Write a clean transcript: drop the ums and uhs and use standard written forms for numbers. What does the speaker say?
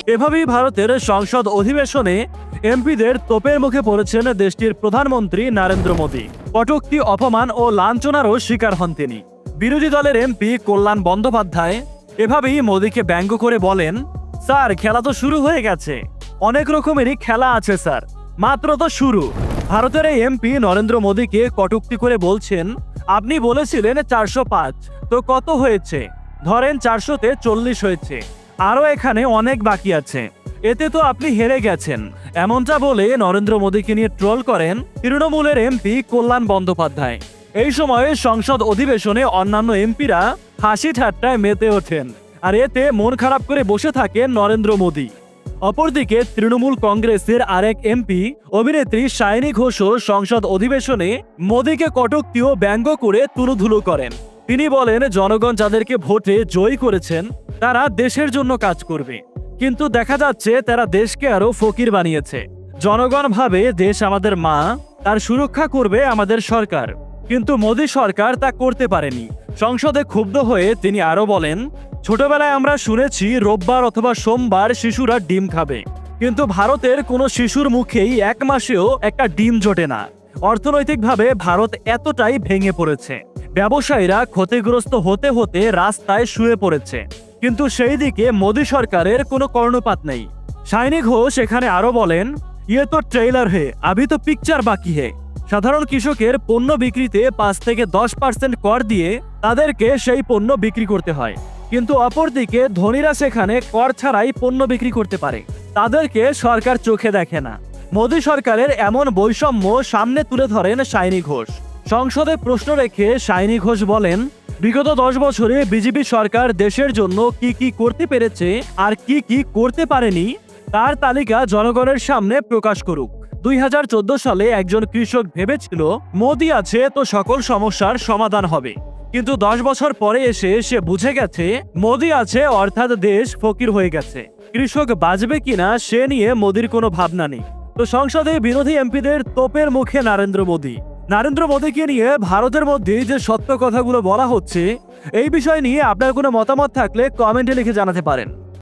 এভাবেই ভারতের সংসদ অধিবেশনে এমপিদের তোপের মুখে পড়েছেন দেশটির প্রধানমন্ত্রী নরেন্দ্র মোদী। কটূক্তি, অপমান ও লাঞ্ছনারও শিকার হন তিনি। বিরোধী দলের এমপি কল্যাণ বন্দ্যোপাধ্যায় এভাবেই মোদীকে ব্যঙ্গ করে বলেন, স্যার খেলা তো শুরু হয়ে গেছে, অনেক রকমেরই খেলা আছে স্যার, মাত্র তো শুরু। ভারতের এই এমপি নরেন্দ্র মোদীকে কটূক্তি করে বলছেন, আপনি বলেছিলেন 405, তো কত হয়েছে? ধরেন 400-তে 40 হয়েছে, আরও এখানে অনেক বাকি আছে, এতে তো আপনি হেরে গেছেন। এমনটা বলে নরেন্দ্র মোদীকে নিয়ে ট্রোল করেন তৃণমূলের এমপি কল্যাণ বন্দ্যোপাধ্যায়। এই সময়ে সংসদ অধিবেশনে অন্যান্য এমপিরা হাসি ঠাট্টায় মেতে ওঠেন, আর এতে মন খারাপ করে বসে থাকেন নরেন্দ্র মোদী। অপরদিকে তৃণমূল কংগ্রেসের আরেক এমপি অভিনেত্রী শায়নী ঘোষও সংসদ অধিবেশনে মোদীকে কটূক্তি ও ব্যঙ্গ করে তুলোধুলো করেন। তিনি বলেন, জনগণ যাদেরকে ভোটে জয়ী করেছেন তারা দেশের জন্য কাজ করবে, কিন্তু দেখা যাচ্ছে তারা দেশকে আরো ফকির বানিয়েছে। জনগণ ভাবে দেশ আমাদের মা, তার সুরক্ষা করবে আমাদের সরকার, কিন্তু মোদী সরকার তা করতে পারেনি। সংসদে ক্ষুব্ধ হয়ে তিনি আরো বলেন, ছোটবেলায় আমরা শুনেছি রোববার অথবা সোমবার শিশুরা ডিম খাবে, কিন্তু ভারতের কোনো শিশুর মুখেই 1 মাসেও একটা ডিম জোটে না। অর্থনৈতিকভাবে ভারত এতটাই ভেঙে পড়েছে, ব্যবসায়ীরা ক্ষতিগ্রস্ত হতে হতে রাস্তায় শুয়ে পড়েছে, কিন্তু সেই দিকে মোদী সরকারের কোনো কর্ণপাত নেই। শায়নী ঘোষ এখানে আরো বলেন, ইয়ে তো ট্রেইলার হে, আভি তো পিকচার বাকি হে। সাধারণ কৃষকের পণ্য বিক্রিতে 5 থেকে 10% কর দিয়ে তাদেরকে সেই পণ্য বিক্রি করতে হয়, কিন্তু অপরদিকে ধনীরা সেখানে কর ছাড়াই পণ্য বিক্রি করতে পারে, তাদেরকে সরকার চোখে দেখে না। মোদী সরকারের এমন বৈষম্য সামনে তুলে ধরেন শায়নী ঘোষ। সংসদে প্রশ্ন রেখে শায়নী ঘোষ বলেন, বিগত 10 বছরে বিজেপি সরকার দেশের জন্য কি কি করতে পেরেছে আর কি কি করতে পারেনি তার তালিকা জনগণের সামনে প্রকাশ করুক। 2014 সালে একজন কৃষক ভেবেছিল মোদী আছে তো সকল সমস্যার সমাধান হবে, কিন্তু 10 বছর পরে এসে সে বুঝে গেছে মোদী আছে অর্থাৎ দেশ ফকির হয়ে গেছে। কৃষক বাঁচবে কিনা সে নিয়ে মোদীর কোনো ভাবনা নেই। তো সংসদে বিরোধী এমপিদের তোপের মুখে নরেন্দ্র মোদী। নরেন্দ্র মোদীকে নিয়ে ভারতের মধ্যে যে সত্য কথাগুলো বলা হচ্ছে, এই বিষয় নিয়ে আপনার কোনো মতামত থাকলে কমেন্টে লিখে জানাতে পারেন।